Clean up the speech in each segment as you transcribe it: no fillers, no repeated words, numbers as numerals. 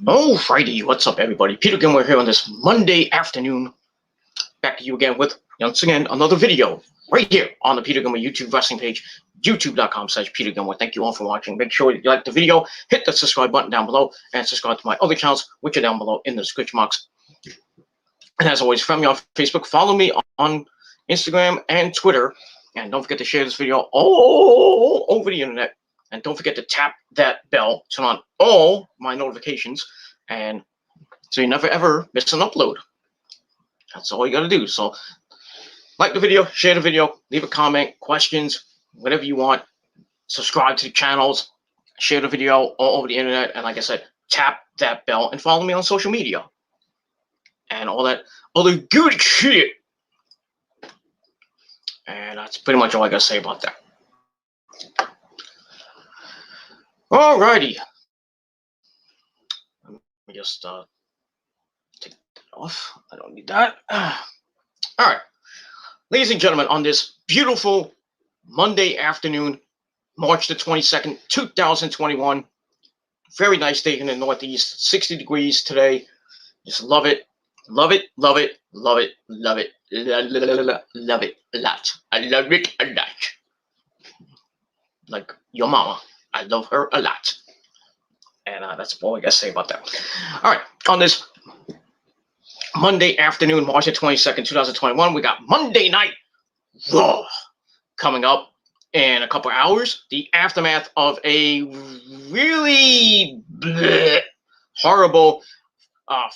Alrighty, what's up, everybody? Peter again. We're here on this Monday afternoon. Back to you again with, once again, another video right here on the Peter Gilmore YouTube wrestling page, youtube.com/Peter Gilmore. Thank you all for watching. Make sure you like the video, hit the subscribe button down below, and subscribe to my other channels, which are down below in the description box. And as always, friend me on Facebook, follow me on Instagram and Twitter, and don't forget to share this video all over the internet. And don't forget to tap that bell, turn on all my notifications, and so you never ever miss an upload. That's all you gotta do. So like the video, share the video, leave a comment, questions, whatever you want. Subscribe to the channels, share the video all over the internet, and like I said, tap that bell and follow me on social media. And all that other good shit. And that's pretty much all I gotta say about that. Alrighty. Let me just take that off. I don't need that. Alright. Ladies and gentlemen, on this beautiful Monday afternoon, March the 22nd, 2021. Very nice day in the Northeast. 60 degrees today. Just love it. Love it, love it, love it, love it, love it a lot. I love it a lot. Like your mama. I love her a lot. And that's all I got to say about that. All right. On this Monday afternoon, March 22nd, 2021, we got Monday Night Raw coming up in a couple hours. The aftermath of a really horrible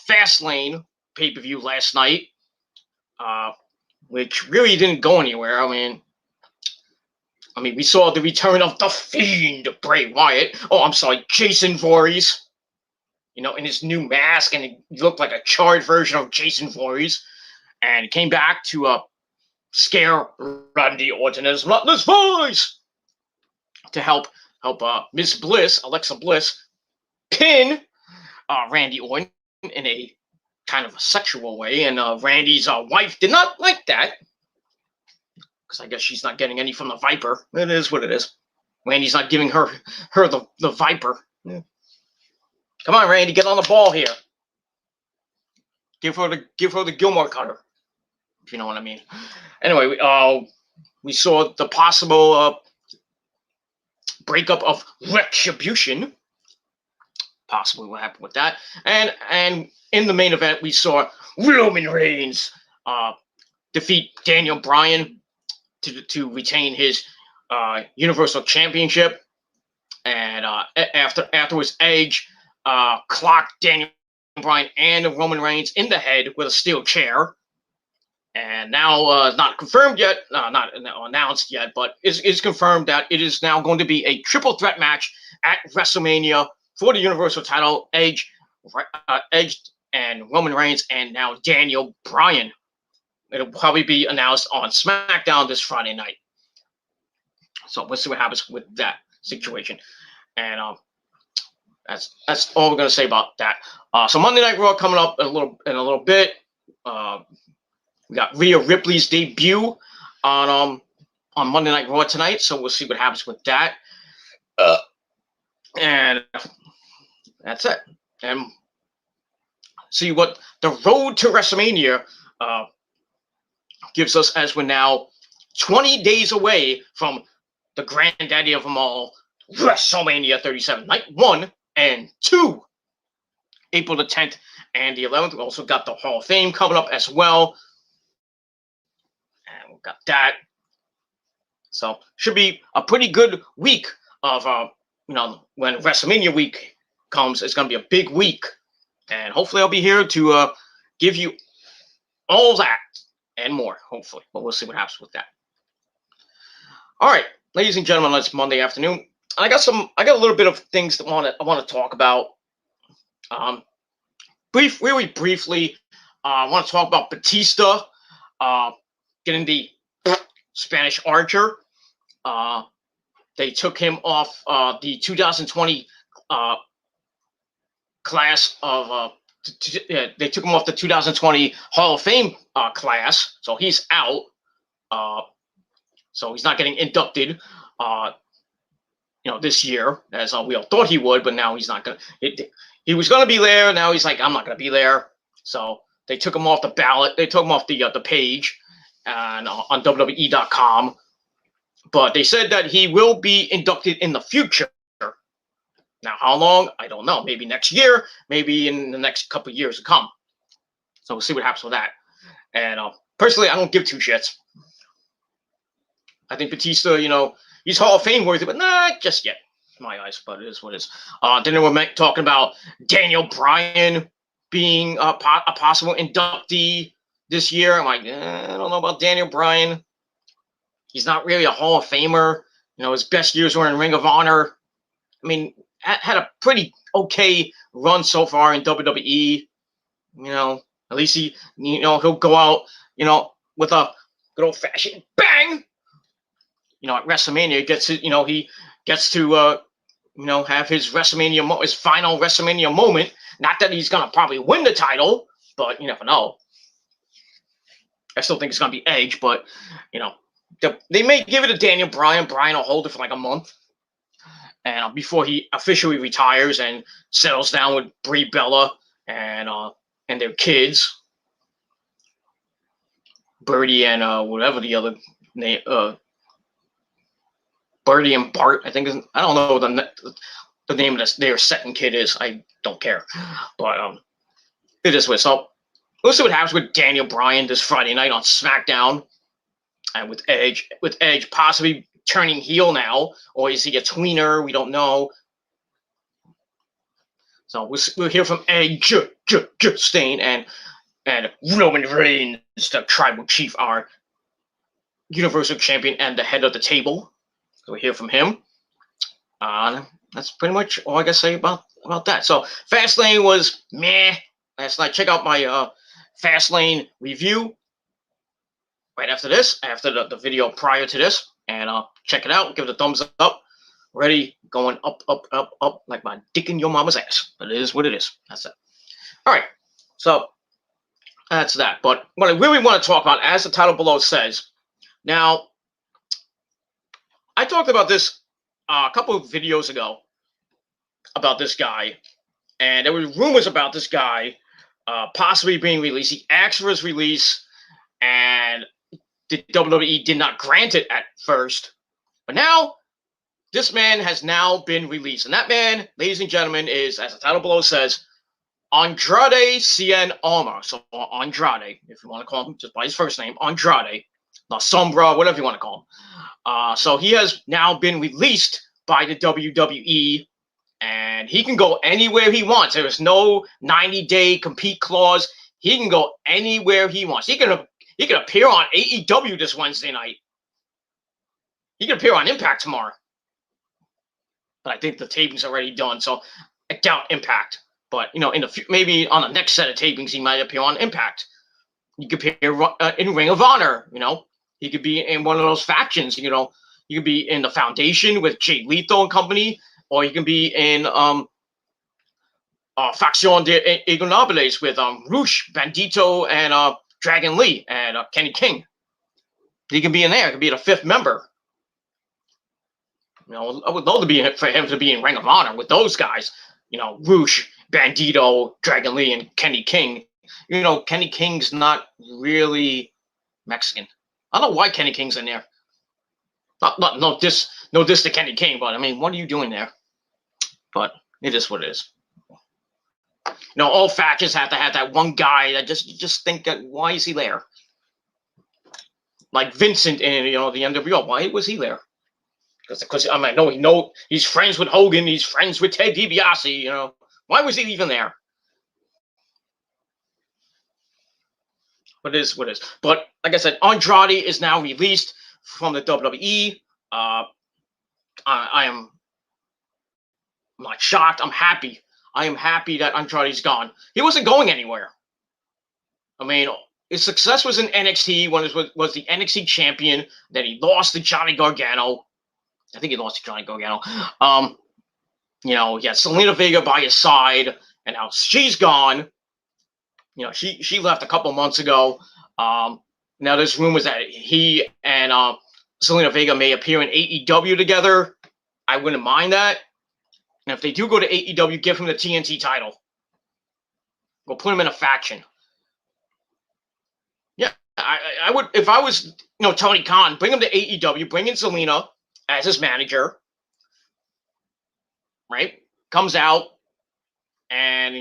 Fastlane pay-per-view last night, which really didn't go anywhere. I mean, we saw the return of the Fiend, Bray Wyatt. Oh, I'm sorry, Jason Voorhees. You know, in his new mask, and he looked like a charred version of Jason Voorhees. And he came back to scare Randy Orton as Ruthless Voice to help Miss Bliss, Alexa Bliss, pin Randy Orton in a kind of a sexual way. And Randy's wife did not like that, because I guess she's not getting any from the Viper. It is what it is. Randy's not giving her the Viper. Yeah. Come on, Randy, get on the ball here. Give her the Gilmore cutter, if you know what I mean. Anyway, we saw the possible breakup of Retribution. Possibly what happened with that. And in the main event, we saw Roman Reigns defeat Daniel Bryan to retain his Universal Championship, and afterwards, Edge clocked Daniel Bryan and Roman Reigns in the head with a steel chair. And now, not confirmed yet, not announced yet, but it's confirmed that it is now going to be a triple threat match at WrestleMania for the Universal title. Edge and Roman Reigns, and now Daniel Bryan. It'll probably be announced on SmackDown this Friday night. So we'll see what happens with that situation. And that's all we're gonna say about that. So Monday Night Raw coming up in a little bit. We got Rhea Ripley's debut on Monday Night Raw tonight. So we'll see what happens with that. And that's it. And see what the road to WrestleMania gives us, as we're now 20 days away from the granddaddy of them all, WrestleMania 37, Night 1 and 2, April the 10th and the 11th. We also got the Hall of Fame coming up as well. And we've got that. So should be a pretty good week of, when WrestleMania week comes, it's going to be a big week. And hopefully I'll be here to give you all that and more, hopefully. But we'll see what happens with that. All right, ladies and gentlemen, it's Monday afternoon. I got a little bit of things that I want to talk about. Really briefly, I want to talk about Batista getting the Spanish Archer. They took him off the 2020 class of they took him off the 2020 Hall of Fame class, so he's out. So he's not getting inducted, this year, as we all thought he would. But now he's not gonna. he was going to be there. Now he's like, I'm not going to be there. So they took him off the ballot. They took him off the page and on WWE.com. But they said that he will be inducted in the future. Now, how long? I don't know. Maybe next year. Maybe in the next couple of years to come. So we'll see what happens with that. And personally, I don't give two shits. I think Batista, he's Hall of Fame worthy, but not just yet. In my eyes, but it is what it is. Then they were talking about Daniel Bryan being a possible inductee this year. I'm like, I don't know about Daniel Bryan. He's not really a Hall of Famer. His best years were in Ring of Honor. I mean, had a pretty okay run so far in WWE. At least he'll go out, with a good old fashioned bang. At WrestleMania, he gets to have his his final WrestleMania moment. Not that he's gonna probably win the title, but you never know. I still think it's gonna be Edge, but they may give it to Daniel Bryan. Bryan will hold it for like a month, and before he officially retires and settles down with Brie Bella and their kids, Birdie and whatever the other name, Birdie and Bart, I think. I don't know the name of their second kid is. I don't care, but it is what. So we'll see what happens with Daniel Bryan this Friday night on SmackDown. And with Edge possibly turning heel now, or is he a tweener? We don't know. So we'll hear from Edge, Stain, and Roman Reigns, the Tribal Chief, our Universal Champion and the head of the table. So we'll hear from him. That's pretty much all I gotta say about that. So Fastlane was meh last night. Check out my Fastlane review right after this, after the video prior to this, and check it out. Give it a thumbs up. Ready, going up, up, up, up, like my dick in your mama's ass. But it is what it is. That's it. All right, so that's that. But what I really want to talk about, as the title below says, now, I talked about this a couple of videos ago about this guy, and there were rumors about this guy possibly being released. He asked for his release, and the WWE did not grant it at first. But now, this man has now been released. And that man, ladies and gentlemen, is, as the title below says, Andrade Cien Almas. So Andrade, if you want to call him just by his first name, Andrade, La Sombra, whatever you want to call him. So he has now been released by the WWE, and he can go anywhere he wants. There is no 90-day compete clause. He can go anywhere he wants. He can appear on AEW this Wednesday night. He can appear on Impact tomorrow. But I think the taping's already done, so I doubt Impact. But, in maybe on the next set of tapings, he might appear on Impact. He could appear in Ring of Honor, He could be in one of those factions, You could be in the Foundation with Jay Lethal and company, or you can be in Facción de Ingobernables with Rush, Bandito, and Dragon Lee, and Kenny King. He can be in there. He could be the fifth member. I would love for him to be in Ring of Honor with those guys. Rush, Bandito, Dragon Lee, and Kenny King. Kenny King's not really Mexican. I don't know why Kenny King's in there. No diss to Kenny King, but I mean, what are you doing there? But it is what it is. All factions have to have that one guy that just think that, why is he there? Like Vincent in the NWO, why was he there? Because I mean, he's friends with Hogan, he's friends with Ted DiBiase. Why was he even there? But it is what it is. But like I said, Andrade is now released from the WWE. I am not shocked. I'm happy. I am happy that Andrade's gone. He wasn't going anywhere. I mean, his success was in NXT when he was the NXT champion. Then he lost to Johnny Gargano. I think he lost to Johnny Gargano. He had Selena Vega by his side, and now she's gone. She left a couple months ago. Now there's rumors that he and Selena Vega may appear in AEW together. I wouldn't mind that. And if they do go to AEW, give him the TNT title. We'll put him in a faction. Yeah, I would, if I was, Tony Khan, bring him to AEW, bring in Zelina as his manager, right? Comes out, and,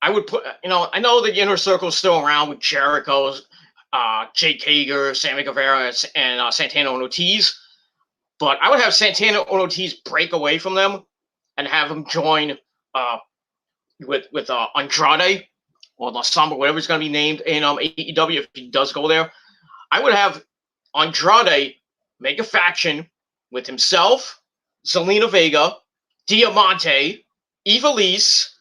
I would put, I know the Inner Circle's still around with Jericho, Jake Hager, Sammy Guevara, and Santana and Ortiz, but I would have Santana and Ortiz break away from them and have him join with Andrade or La Sombra, whatever it's going to be named in AEW if he does go there. I would have Andrade make a faction with himself, Zelina Vega, Diamante, Ivelisse,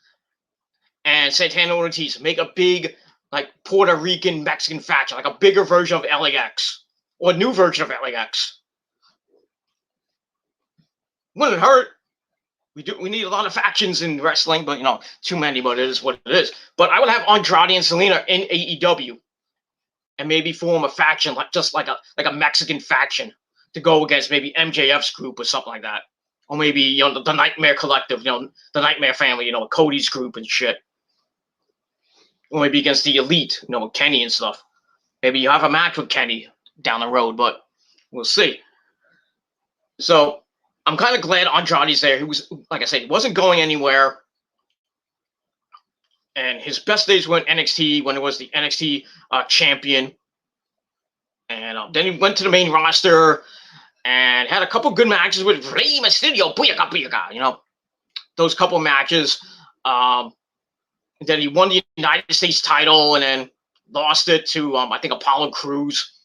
and Santana Ortiz. Make a big, like, Puerto Rican Mexican faction, like a bigger version of LAX or a new version of LAX. Wouldn't hurt. We need a lot of factions in wrestling, but too many, but it is what it is. But I would have Andrade and Zelina in AEW, and maybe form a faction, just like a Mexican faction to go against maybe MJF's group or something like that, or maybe the Nightmare Collective, the Nightmare Family, Cody's group and shit, or maybe against the Elite, with Kenny and stuff. Maybe you have a match with Kenny down the road, but we'll see. So I'm kind of glad Andrade's there. He was, like I said, he wasn't going anywhere. And his best days were in NXT when he was the NXT champion. And then he went to the main roster and had a couple good matches with Rey Mysterio. Booyaka, booyaka, those couple matches. And then he won the United States title and then lost it to, I think, Apollo Crews.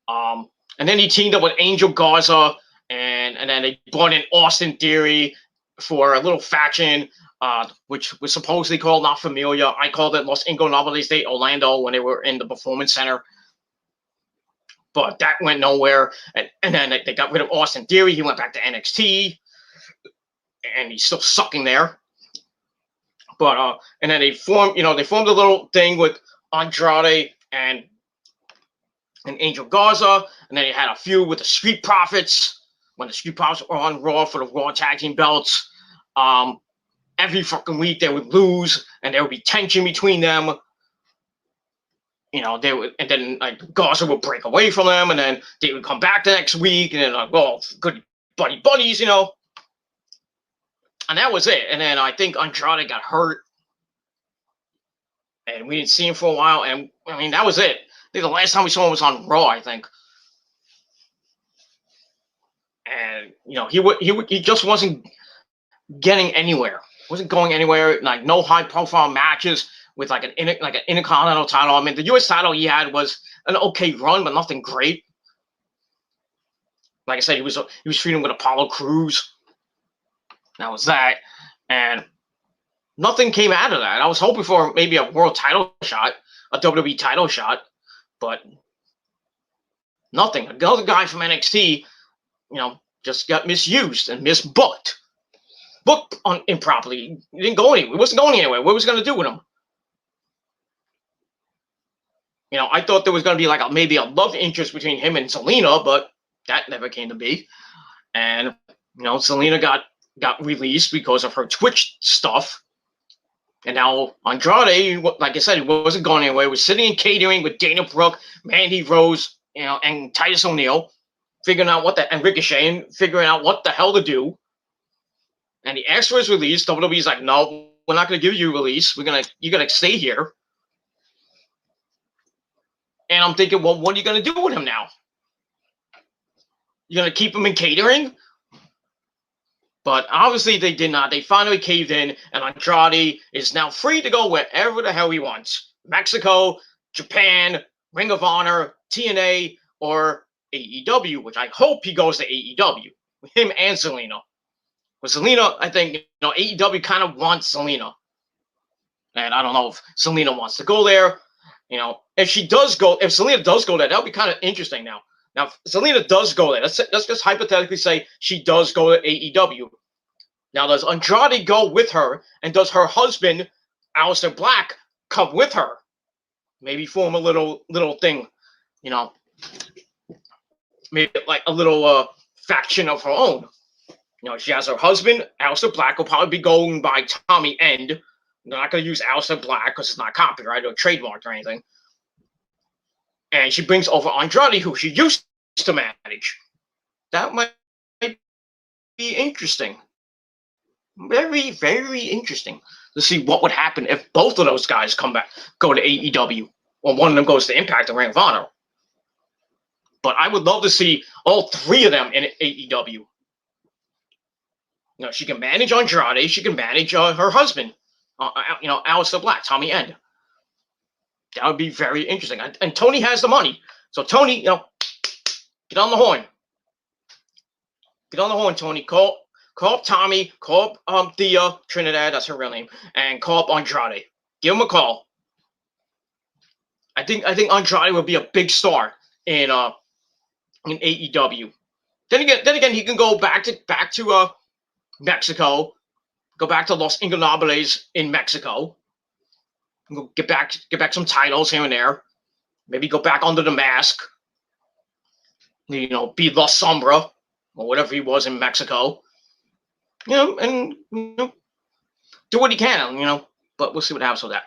And then he teamed up with Angel Garza. And then they brought in Austin Theory for a little faction, which was supposedly called La Familia. I called it Los Ingobernables de Orlando when they were in the Performance Center. But that went nowhere. And then they got rid of Austin Theory. He went back to NXT. And he's still sucking there. But and then they formed a little thing with Andrade and Angel Garza. And then he had a feud with the Street Profits. When the Street Profits were on Raw for the Raw Tag Team belts, every fucking week they would lose, and there would be tension between them. They would, and then like Garza would break away from them, and then they would come back the next week, and then good buddies, And that was it. And then I think Andrade got hurt, and we didn't see him for a while. And that was it. I think the last time we saw him was on Raw, I think. And he just wasn't getting anywhere. Wasn't going anywhere. Like no high profile matches with like an Intercontinental title. The U.S. title he had was an okay run, but nothing great. Like I said, he was feuding with Apollo Crews. That was that, and nothing came out of that. I was hoping for maybe a world title shot, a WWE title shot, but nothing. Another guy from NXT. Just got misused and misbooked. Booked improperly. He didn't go anywhere. He wasn't going anywhere. What was going to do with him? I thought there was going to be maybe a love interest between him and Zelina, but that never came to be. And, Zelina got released because of her Twitch stuff. And now Andrade, like I said, he wasn't going anywhere. He was sitting in catering with Dana Brooke, Mandy Rose, and Titus O'Neil. Figuring out and Ricochet, figuring out what the hell to do. And he asked for his release. WWE's like, no, we're not going to give you a release. You're going to stay here. And I'm thinking, well, what are you going to do with him now? You're going to keep him in catering? But obviously they did not. They finally caved in, and Andrade is now free to go wherever the hell he wants. Mexico, Japan, Ring of Honor, TNA, or AEW, which I hope he goes to AEW with him and Zelina. With Zelina, I think AEW kind of wants Zelina, and I don't know if Zelina wants to go there. If Zelina does go there, that would be kind of interesting. Now, if Zelina does go there, let's just hypothetically say she does go to AEW. Now, does Andrade go with her, and does her husband, Aleister Black, come with her? Maybe form a little thing, maybe like a little faction of her own. She has her husband, Aleister Black, will probably be going by Tommy End. They're not going to use Aleister Black because it's not copyrighted or trademarked or anything. And she brings over Andrade, who she used to manage. That might be interesting. Very, very interesting to see what would happen if both of those guys go to AEW, or one of them goes to Impact or Ring of Honor. But I would love to see all three of them in AEW. She can manage Andrade. She can manage her husband, Aleister Black, Tommy End. That would be very interesting. And Tony has the money. So Tony, get on the horn. Get on the horn, Tony. Call up Tommy. Call up Thea Trinidad. That's her real name. And call up Andrade. Give him a call. I think Andrade will be a big star in AEW. Then again, he can go back to Mexico. Go back to Los Ingobernables in Mexico. Get back some titles here and there. Maybe go back under the mask. Be La Sombra or whatever he was in Mexico. And do what he can. But we'll see what happens with that.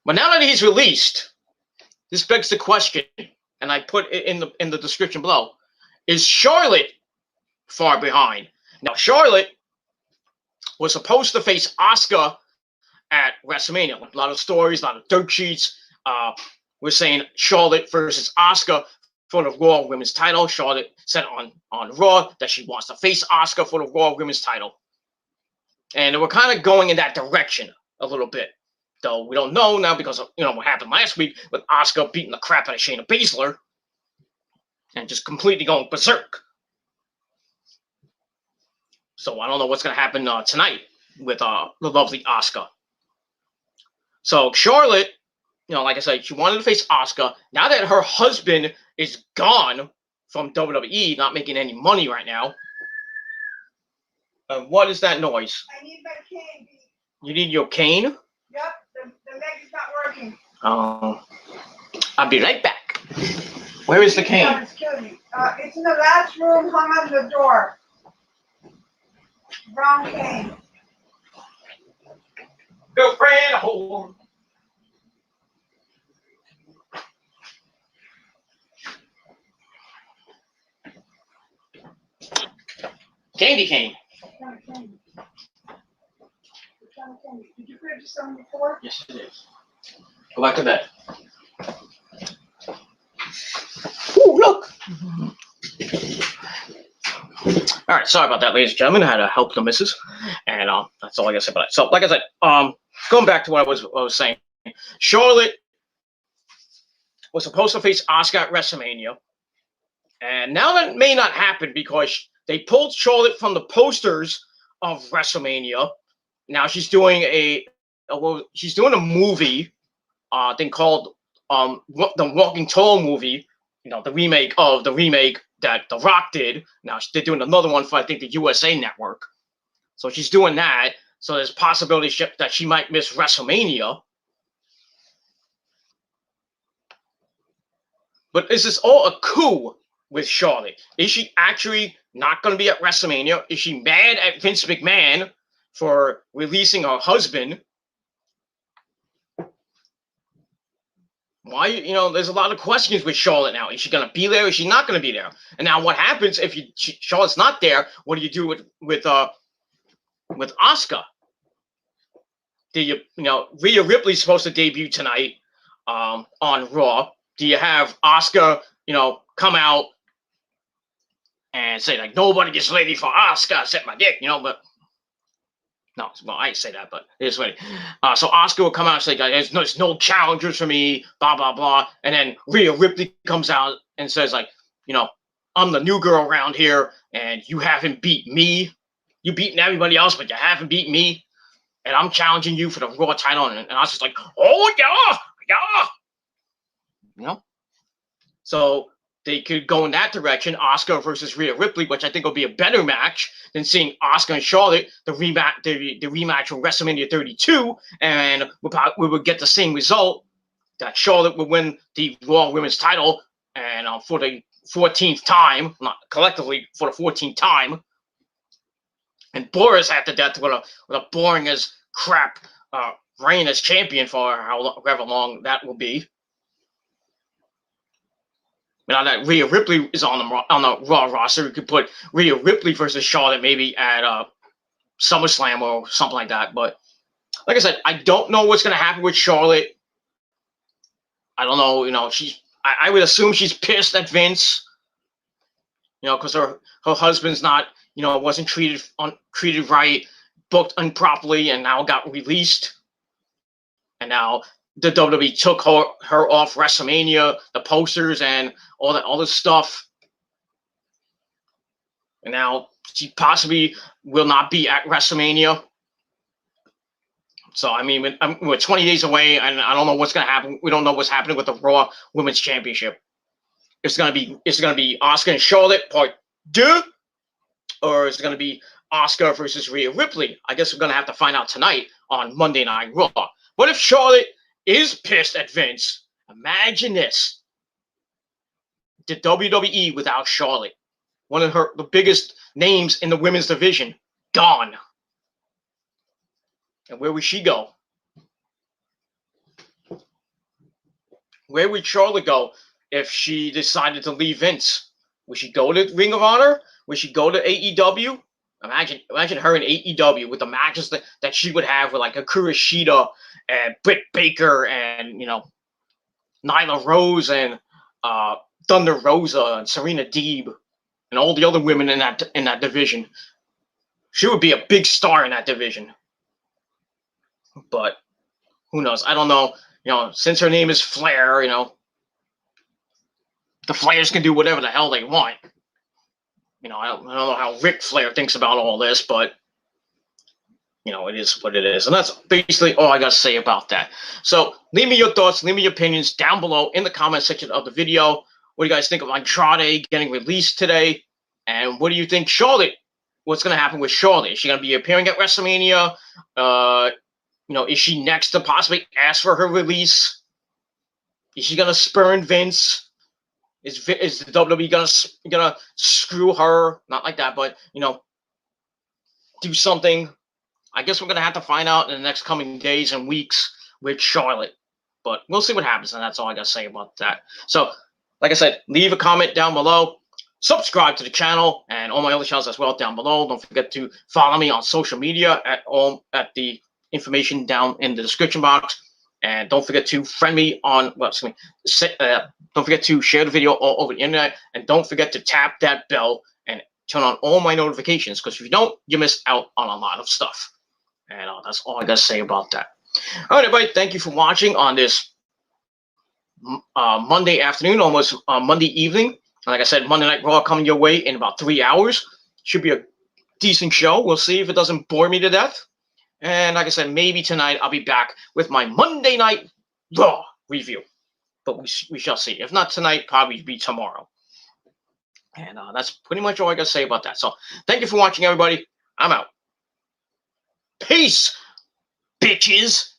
But now that he's released, this begs the question, and I put it in the description below: is Charlotte far behind? Now, Charlotte was supposed to face Asuka at WrestleMania. A lot of stories, a lot of dirt sheets. We're saying Charlotte versus Asuka for the Raw Women's title. Charlotte said on Raw that she wants to face Asuka for the Raw Women's title. And we're kind of going in that direction a little bit. Though we don't know now because of what happened last week with Asuka beating the crap out of Shayna Baszler and just completely going berserk. So I don't know what's going to happen tonight with the lovely Asuka. So Charlotte, like I said, she wanted to face Asuka. Now that her husband is gone from WWE, not making any money right now. What is that noise? I need my cane. You need your cane? Yep, the leg is not working. I'll be right back. Where is the cane? It's in the last room, hung on the door. Brown cane. Girlfriend, hold. Candy cane. Did you purchase some before? Yes, it is. Go back to bed. Ooh, look. All right, sorry about that, ladies and gentlemen. I had to help the missus, and that's all I gotta say about it. So, like I said, going back to what I was saying, Charlotte was supposed to face Asuka at WrestleMania, and now that may not happen because they pulled Charlotte from the posters of WrestleMania. Now she's doing a movie, thing called the Walking Tall movie. The remake that The Rock did. Now they're doing another one for, I think, the USA Network. So she's doing that. So there's possibility that she might miss WrestleMania. But is this all a coup with Charlotte? Is she actually not going to be at WrestleMania? Is she mad at Vince McMahon for releasing her husband? Why, there's a lot of questions with Charlotte now. Is she going to be there? Is she not going to be there? And now what happens if Charlotte's not there? What do you do with Asuka? Rhea Ripley's supposed to debut tonight on Raw. Do you have Asuka, come out and say, like, nobody gets ready for Asuka except my dick, but no, well, I didn't say that, but it is ready. So Asuka will come out and say, there's no challengers for me, blah, blah, blah. And then Rhea Ripley comes out and says, like, I'm the new girl around here, and you haven't beat me. You've beaten everybody else, but you haven't beat me. And I'm challenging you for the Raw title. And I was just like, oh, yeah. So they could go in that direction, Asuka versus Rhea Ripley, which I think will be a better match than seeing Asuka and Charlotte, the rematch from WrestleMania 32, and we would get the same result, that Charlotte would win the Raw Women's title, and for the 14th time, not collectively, for the 14th time, and Boris after that with a boring as crap reign as champion for however long that will be. Now that Rhea Ripley is on the Raw roster, we could put Rhea Ripley versus Charlotte maybe at SummerSlam or something like that. But like I said, I don't know what's going to happen with Charlotte. I don't know. I would assume she's pissed at Vince. Because her husband's not, wasn't treated right, booked improperly, and now got released. And now the WWE took her off WrestleMania, the posters and all this stuff. And now she possibly will not be at WrestleMania. So, I mean, we're 20 days away, and I don't know what's going to happen. We don't know what's happening with the Raw Women's Championship. It's gonna be Asuka and Charlotte part 2, or is it gonna be Asuka versus Rhea Ripley? I guess we're gonna have to find out tonight on Monday Night Raw. What if Charlotte is pissed at Vince? Imagine this: the WWE without Charlotte, one of the biggest names in the women's division, gone. And where would she go? Where would Charlotte go if she decided to leave Vince? Would she go to Ring of Honor? Would she go to AEW? Imagine her in AEW with the matches that she would have with like Akira Shida and Britt Baker and Nyla Rose and Thunder Rosa and Serena Deeb and all the other women in that division. She would be a big star in that division. But who knows? I don't know. Since her name is Flair, the Flairs can do whatever the hell they want. I don't know how Ric Flair thinks about all this, but it is what it is. And that's basically all I got to say about that. So leave me your thoughts, leave me your opinions down below in the comment section of the video. What do you guys think of Andrade getting released today? And what do you think what's going to happen with Charlotte? Is she going to be appearing at WrestleMania? Is she next to possibly ask for her release? Is she going to spurn Vince? Is the WWE gonna screw her? Not like that, but do something. I guess we're gonna have to find out in the next coming days and weeks with Charlotte. But we'll see what happens, and that's all I gotta say about that. So, like I said, leave a comment down below. Subscribe to the channel and all my other channels as well down below. Don't forget to follow me on social media at the information down in the description box. And don't forget to friend me on, don't forget to share the video all over the internet. And don't forget to tap that bell and turn on all my notifications. Because if you don't, you miss out on a lot of stuff. And that's all I got to say about that. All right, everybody. Thank you for watching on this Monday afternoon, almost Monday evening. And like I said, Monday Night Raw coming your way in about 3 hours. Should be a decent show. We'll see if it doesn't bore me to death. And like I said, maybe tonight I'll be back with my Monday Night Raw review. But we shall see. If not tonight, probably be tomorrow. And that's pretty much all I got to say about that. So thank you for watching, everybody. I'm out. Peace, bitches.